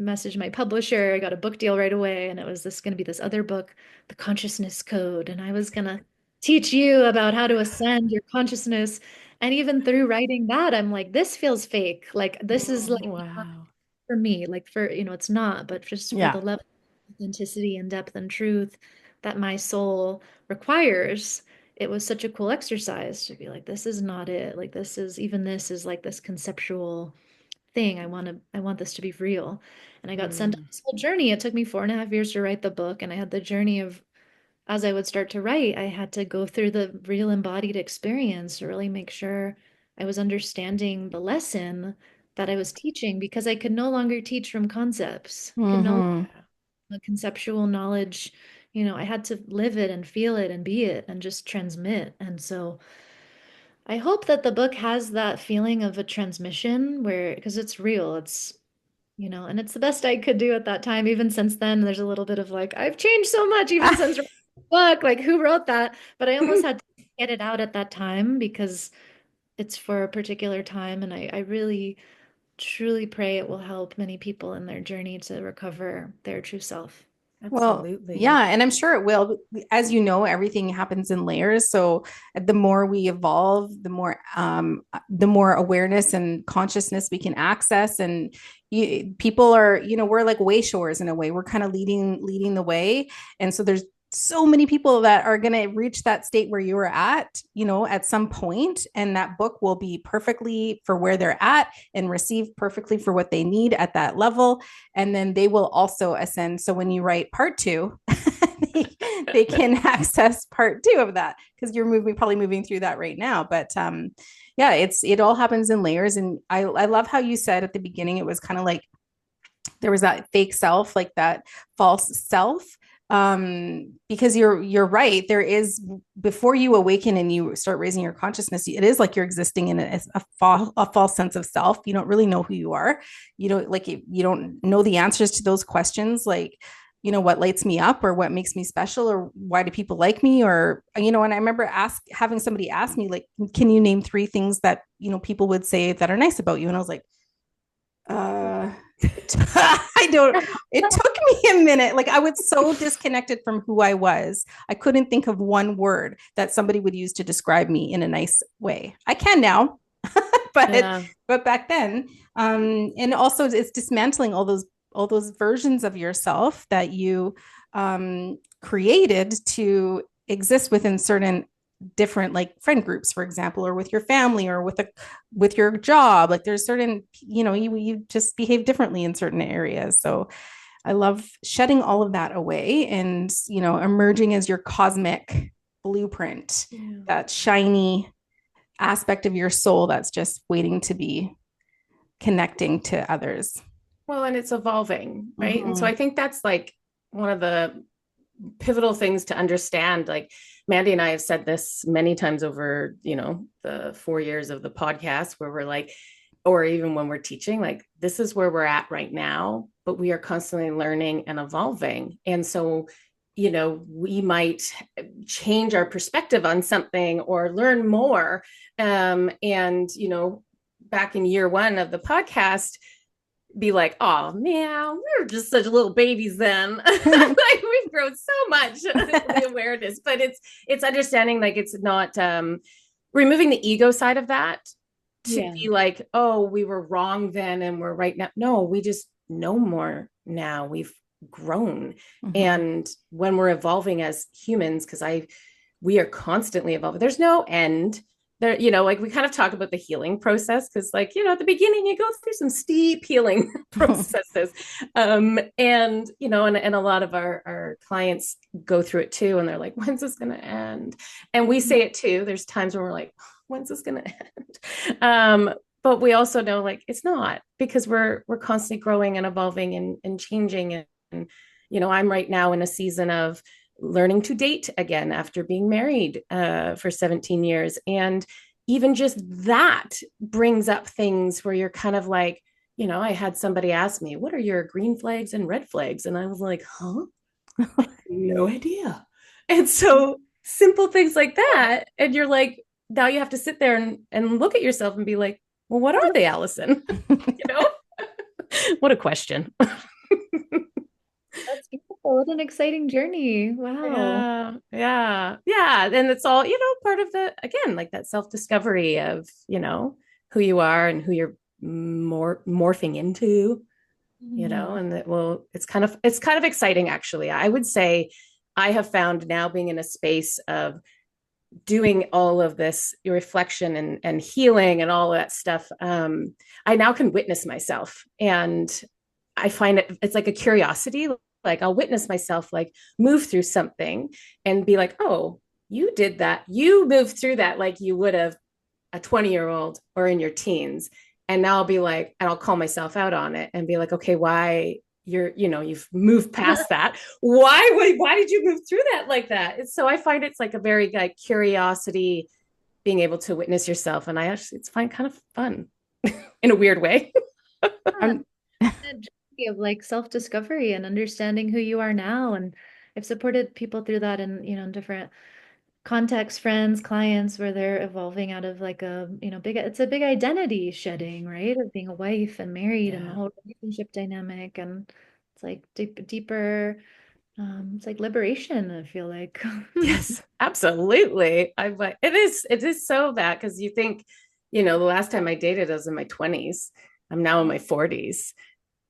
messaged my publisher, I got a book deal right away. And it was going to be this other book, The Consciousness Code. And I was going to teach you about how to ascend your consciousness. And even through writing that, I'm like, this feels fake. Like, this is like not Wow. for me, like for, it's not, but just for the Yeah. level of authenticity and depth and truth that my soul requires. it was such a cool exercise to be like, this is not it. Like, this is like this conceptual thing. I want this to be real. And I got sent on Mm. this whole journey. It took me 4.5 years to write the book. And I had the journey of, as I would start to write, I had to go through the real embodied experience to really make sure I was understanding the lesson that I was teaching, because I could no longer teach from concepts. I could no longer Mm-hmm. the conceptual knowledge, I had to live it and feel it and be it and just transmit. And so I hope that the book has that feeling of a transmission where, because it's real, and it's the best I could do at that time. Even since then, there's a little bit of like, I've changed so much, even since writing the book, like who wrote that? But I almost had to get it out at that time because it's for a particular time. And I really, truly pray it will help many people in their journey to recover their true self. Well, Absolutely. yeah, and I'm sure it will. As you know, everything happens in layers. So the more we evolve, the more awareness and consciousness we can access. And people are, we're like way shores in a way. We're kind of leading the way. And so there's so many people that are going to reach that state where you were at, at some point, and that book will be perfectly for where they're at and receive perfectly for what they need at that level, and then they will also ascend. So when you write part two, they can access part two of that, because you're probably moving through that right now. But yeah, it all happens in layers. And I love how you said at the beginning, it was kind of like there was that fake self, like that false self. Because you're right, there is, before you awaken and you start raising your consciousness, it is like you're existing in a false sense of self. You don't really know who you are. You don't know the answers to those questions, like, what lights me up, or what makes me special, or why do people like me, or, and I remember having somebody ask me, like, can you name 3 things that people would say that are nice about you? And I was like, I don't, it took me a minute. Like, I was so disconnected from who I was. I couldn't think of one word that somebody would use to describe me in a nice way. I can now, but Yeah. but back then, and also it's dismantling all those versions of yourself that you created to exist within certain different, like, friend groups, for example, or with your family, or with your job. Like, there's certain, you just behave differently in certain areas. So I love shedding all of that away, and emerging as your cosmic blueprint, Yeah. that shiny aspect of your soul that's just waiting to be connecting to others. Well, and it's evolving, right? And so Mm-hmm. I think that's like one of the pivotal things to understand. Like Mandy and I have said this many times over, the 4 years of the podcast, where we're like, or even when we're teaching, like, this is where we're at right now, but we are constantly learning and evolving. And so, we might change our perspective on something or learn more. And, back in year 1 of the podcast, be like, oh man, we were just such little babies then. Like, we've grown so much, the awareness, but it's understanding, like, it's not removing the ego side of that, to Yeah. be like, oh, we were wrong then and we're right now. No, we just know more now. We've grown. Mm-hmm. And when we're evolving as humans, because we are constantly evolving, there's no end there. Like, we kind of talk about the healing process, because, like, at the beginning you go through some steep healing processes, and and a lot of our clients go through it too, and they're like, when's this going to end? And we say it too. There's times when we're like, when's this going to end? But we also know, like, it's not, because we're constantly growing and evolving and changing. And I'm right now in a season of learning to date again after being married for 17 years. And even just that brings up things where you're kind of like, I had somebody ask me, what are your green flags and red flags? And I was like, huh? No idea. And so simple things like that. And you're like, now you have to sit there and look at yourself and be like, well, what are they, Allison? What a question. That's beautiful. What an exciting journey. Wow. Yeah. And it's all, part of again, like that self-discovery of, who you are and who you're more morphing into, and it's kind of exciting, actually. I would say I have found now, being in a space of doing all of this reflection and healing and all that stuff, I now can witness myself. And I find it's like a curiosity. Like I'll witness myself like move through something and be like, oh, you did that. You moved through that like you would have a 20-year-old or in your teens. And now I'll be like, and I'll call myself out on it and be like, okay, why you've moved past that. Why did you move through that like that? And so I find it's like a very like curiosity, being able to witness yourself. And I actually, it's fine, kind of fun in a weird way. I'm A journey of like self-discovery and understanding who you are now. And I've supported people through that in, different contexts, friends, clients, where they're evolving out of like a, it's a big identity shedding, right? Of being a wife and married and the Yeah. whole relationship dynamic. And it's like deeper, it's like liberation, I feel like. Yes, absolutely. I'm like, it is so that because you think, the last time I dated, I was in my 20s. I'm now in my 40s.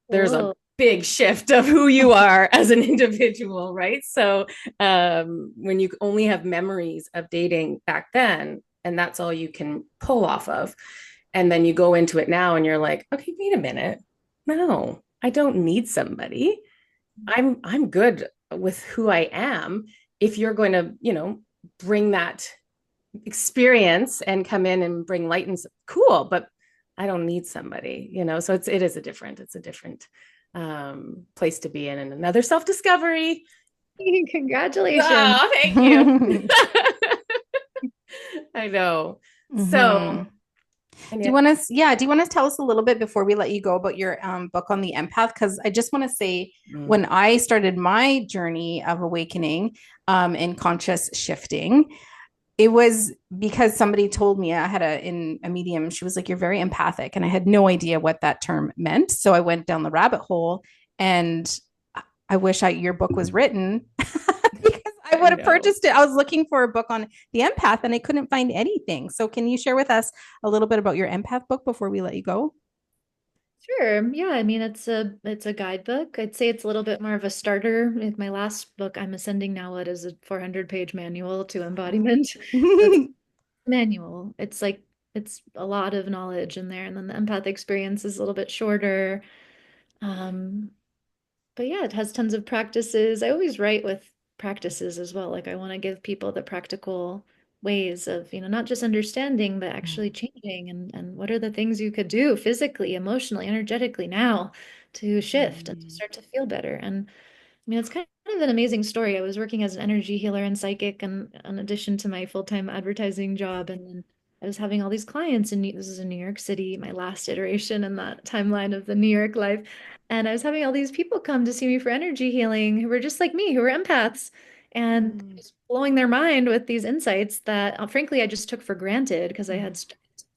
There's a Whoa. big shift of who you are as an individual, right? So when you only have memories of dating back then, and that's all you can pull off of, and then you go into it now and you're like, okay, wait a minute. No, I don't need somebody. I'm good with who I am. If you're going to, bring that experience and come in and bring light and cool, but I don't need somebody, so it's a different place to be in, and another self-discovery. Congratulations. Oh, thank you. I know. Mhm. So, and Do you yet, want to, yeah, do you want to tell us a little bit before we let you go about your book on the empath? Because I just want to say, when I started my journey of awakening and conscious shifting, it was because somebody told me I had a medium. She was like, "You're very empathic," and I had no idea what that term meant. So I went down the rabbit hole, and I wish your book was written because I I would have know. purchased it. I was looking for a book on the empath, and I couldn't find anything. So can you share with us a little bit about your empath book before we let you go? Sure. Yeah, I mean it's a guidebook. I'd say it's a little bit more of a starter. With my last book, I'm ascending now, it is a 400-page manual to embodiment. So it's manual. It's like it's a lot of knowledge in there. And then the empath experience is a little bit shorter. Um, but yeah, it has tons of practices. I always write with practices as well. Like I want to give people the practical ways of, not just understanding, but actually changing and what are the things you could do physically, emotionally, energetically now to shift and to start to feel better. And I mean, it's kind of an amazing story. I was working as an energy healer and psychic, and in addition to my full-time advertising job, and then I was having all these clients, and this is in New York City, my last iteration in that timeline of the New York life. And I was having all these people come to see me for energy healing who were just like me, who were empaths, and just blowing their mind with these insights that, frankly, I just took for granted because I had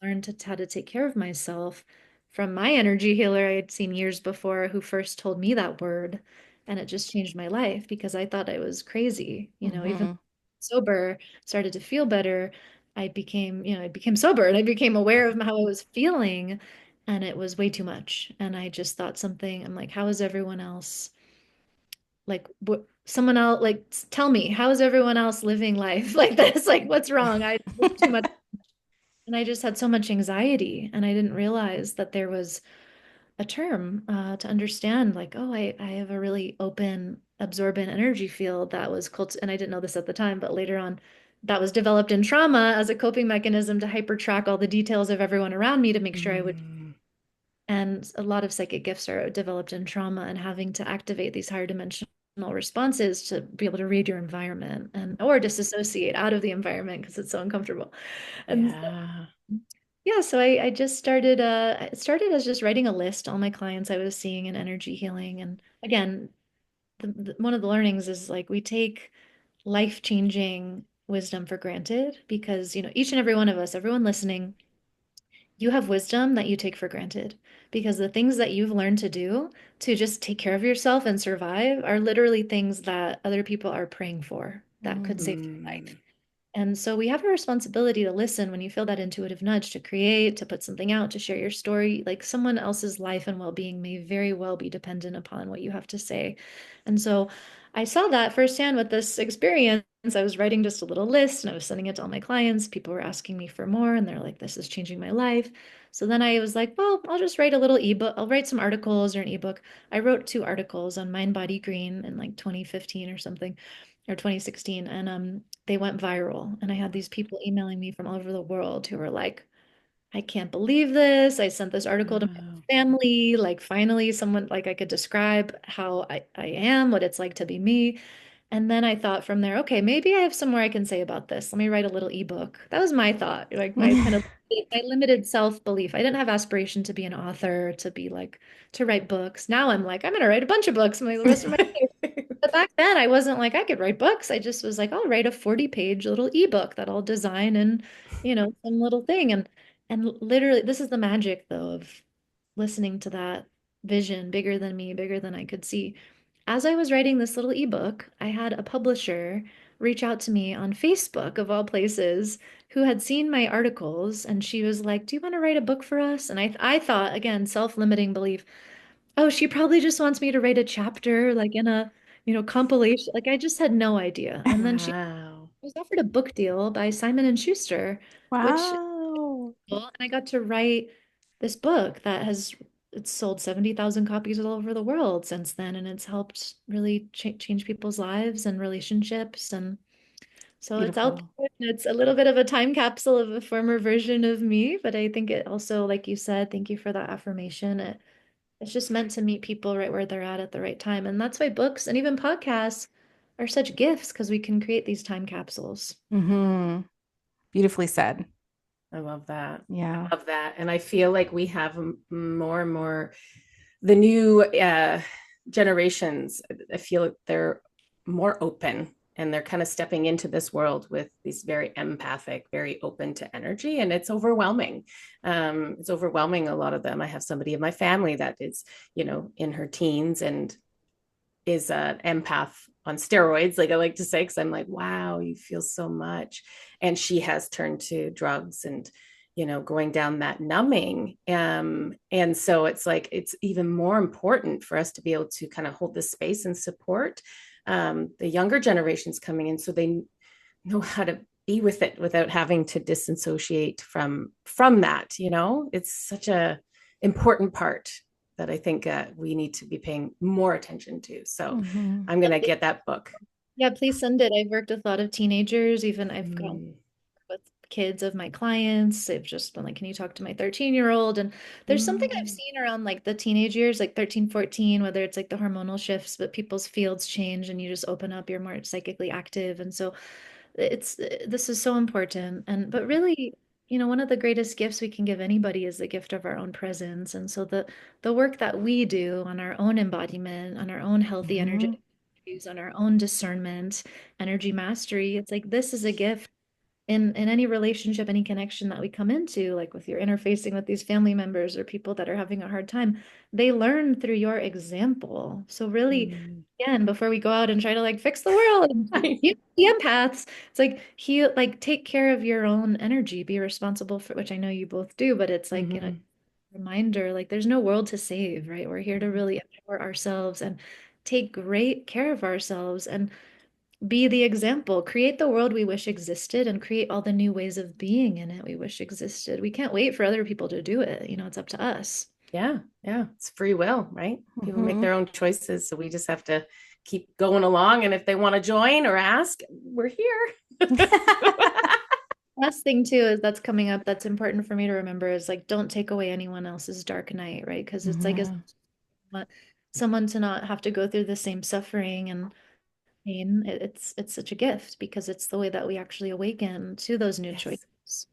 learned how to take care of myself from my energy healer I had seen years before, who first told me that word. And it just changed my life because I thought I was crazy. Even Mhm. sober, started to feel better. I became sober and I became aware of how I was feeling, and it was way too much. And I just thought something, I'm like, how is everyone else? Like, what, someone else, like, tell me, how is everyone else living life like this? Like, what's wrong? I was too much. And I just had so much anxiety, and I didn't realize that there was a term to understand like, oh, I have a really open, absorbent energy field that was and I didn't know this at the time, but later on, that was developed in trauma as a coping mechanism to hyper track all the details of everyone around me to make sure I would. And a lot of psychic gifts are developed in trauma, and having to activate these higher dimensional responses to be able to read your environment and or disassociate out of the environment because it's so uncomfortable. And Yeah. yeah, so I just started it started as just writing a list, all my clients I was seeing in energy healing. And again, one of the learnings is like we take life-changing wisdom for granted because, each and every one of us, everyone listening, you have wisdom that you take for granted because the things that you've learned to do to just take care of yourself and survive are literally things that other people are praying for that could save their life. And so we have a responsibility to listen when you feel that intuitive nudge to create, to put something out, to share your story. Like someone else's life and well-being may very well be dependent upon what you have to say. And so I saw that firsthand with this experience. I was writing just a little list and I was sending it to all my clients. People were asking me for more and they're like, this is changing my life. So then I was like, well, I'll just write a little ebook. I'll write some articles or an ebook. I wrote 2 articles on Mind Body Green in like 2015 or something, or 2016. And they went viral. And I had these people emailing me from all over the world who were like, I can't believe this. I sent this article to my Wow. family. Like finally someone like I could describe how I am, what it's like to be me. And then I thought from there, okay, maybe I have some more I can say about this. Let me write a little ebook. That was my thought, like my kind of my limited self-belief. I didn't have aspiration to be an author, to be like to write books. Now I'm like, I'm gonna write a bunch of books the rest of my life. But back then I wasn't like I could write books. I just was like, I'll write a 40-page little ebook that I'll design and, some little thing. And literally this is the magic though of listening to that vision bigger than me, bigger than I could see. As I was writing this little ebook, I had a publisher reach out to me on Facebook, of all places, who had seen my articles, and she was like, "Do you want to write a book for us?" And I thought, again, self-limiting belief, oh, she probably just wants me to write a chapter, like in a, compilation. Like I just had no idea. And then she Wow. was offered a book deal by Simon and Schuster, which Wow. and I got to write this book that has it's sold 70,000 copies all over the world since then, and it's helped really change people's lives and relationships. And so it's out Beautiful. there. And it's a little bit of a time capsule of a former version of me, but I think it also, like you said, thank you for that affirmation. It's just meant to meet people right where they're at the right time. And that's why books and even podcasts are such gifts because we can create these time capsules. Mm-hmm. Beautifully said. I love that. Yeah. I love that. And I feel like we have more and more, the new generations, I feel like they're more open and they're kind of stepping into this world with these very empathic, very open to energy. And it's overwhelming. It's overwhelming, a lot of them. I have somebody in my family that is, in her teens and is an empath on steroids, like I like to say, because I'm like, wow, you feel so much. And she has turned to drugs and, going down that numbing. And so it's like, it's even more important for us to be able to kind of hold this space and support the younger generations coming in so they know how to be with it without having to disassociate from that. It's such a important part that I think we need to be paying more attention to. So Mm-hmm. I'm going to get that book. Yeah, please send it. I've worked with a lot of teenagers, even I've gone Mm. with kids of my clients. They've just been like, can you talk to my 13-year-old? And there's something I've Mm. seen around like the teenage years, like 13, 14, whether it's like the hormonal shifts, but people's fields change and you just open up, you're more psychically active. And so this is so important. But really, one of the greatest gifts we can give anybody is the gift of our own presence. And so the work that we do on our own embodiment, on our own healthy Mm-hmm. energetic views, on our own discernment, energy mastery, it's like this is a gift in any relationship, any connection that we come into, like with your interfacing with these family members or people that are having a hard time, they learn through your example. So really, Mm. again, before we go out and try to like fix the world, you the empaths, it's like take care of your own energy, be responsible for, which I know you both do, but it's like, Mhm. reminder, like there's no world to save, right? We're here to Mhm. really empower ourselves and take great care of ourselves and be the example, create the world we wish existed and create all the new ways of being in it we wish existed. We can't wait for other people to do it. It's up to us. Yeah, yeah, it's free will, right? People make Mm-hmm. their own choices, so we just have to keep going along. And if they want to join or ask, we're here. Last thing too is that's coming up that's important for me to remember is like don't take away anyone else's dark night, right? Because it's like as Mm-hmm. want someone to not have to go through the same suffering and pain. It's such a gift because it's the way that we actually awaken to those new Yes. choices.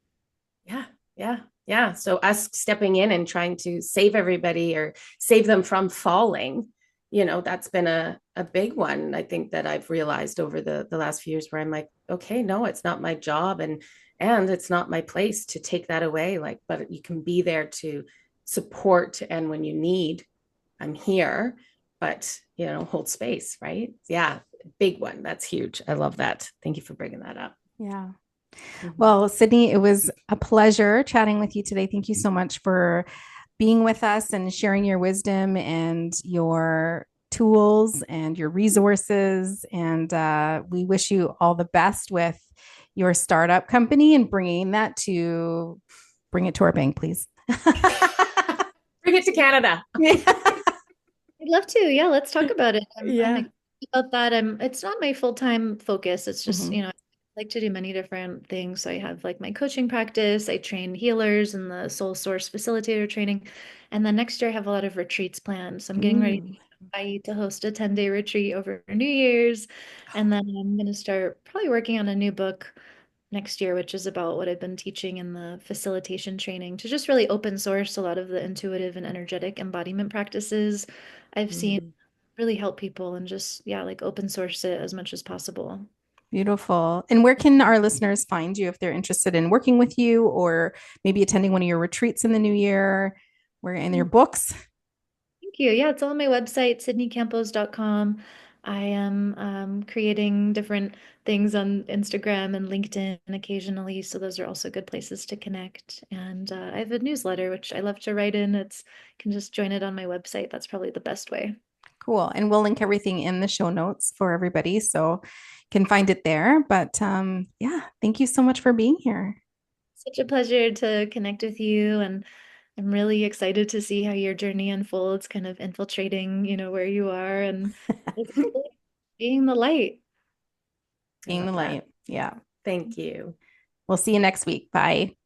Yeah, yeah, yeah. So us stepping in and trying to save everybody or save them from falling, that's been a big one. I think that I've realized over the last few years where I'm like, okay, no, it's not my job and it's not my place to take that away. Like, but you can be there to support, and when you need, I'm here, but hold space, right? Yeah, big one. That's huge. I love that. Thank you for bringing that up. Yeah. Mhm. Well, Sydney, it was a pleasure chatting with you today. Thank you so much for being with us and sharing your wisdom and your tools and your resources. And we wish you all the best with your startup company and bring it to our bank, please. Bring it to Canada. I'd love to. Yeah, let's talk about it. I'm Yeah. excited about that. It's not my full-time focus. It's just, Mhm. I like to do many different things. So I have like my coaching practice, I train healers and the soul source facilitator training. And then next year I have a lot of retreats planned. So I'm getting ready Ooh. to host a 10-day retreat over New Year's. And then I'm going to start probably working on a new book next year, which is about what I've been teaching in the facilitation training to just really open source a lot of the intuitive and energetic embodiment practices I've seen Mm. really help people and just, yeah, like open source it as much as possible. Beautiful. And where can our listeners find you if they're interested in working with you or maybe attending one of your retreats in the new year? Where in your books? Thank you. Yeah, it's on my website, sydneycampos.com. I am creating different things on Instagram and LinkedIn occasionally, so those are also good places to connect. And I have a newsletter, which I love to write in. It's you can just join it on my website. That's probably the best way. Cool. And we'll link everything in the show notes for everybody so you can find it there. But yeah, thank you so much for being here. Such a pleasure to connect with you, and I'm really excited to see how your journey unfolds, kind of infiltrating, where you are and just really being the light. I Being the love that. light. Yeah. Thank you. We'll see you next week. Bye.